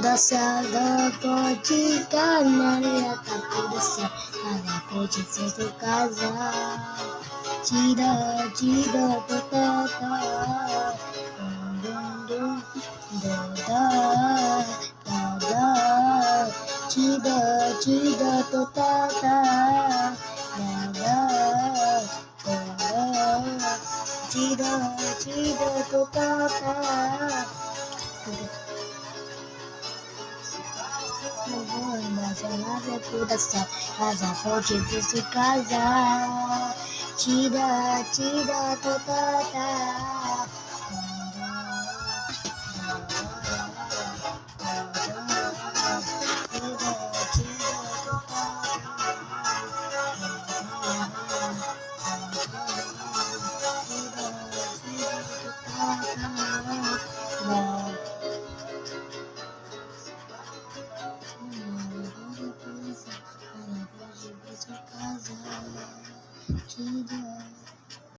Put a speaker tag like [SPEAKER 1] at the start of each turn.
[SPEAKER 1] da sada pode canela da céu, cada pode ser do casal. Tira, tira, da da da, dum dum dum, da da da, tira, tira, da da da, da da, tira, tira, da da da. Casa pode vir se casar. Tira, tira, totata. Tira,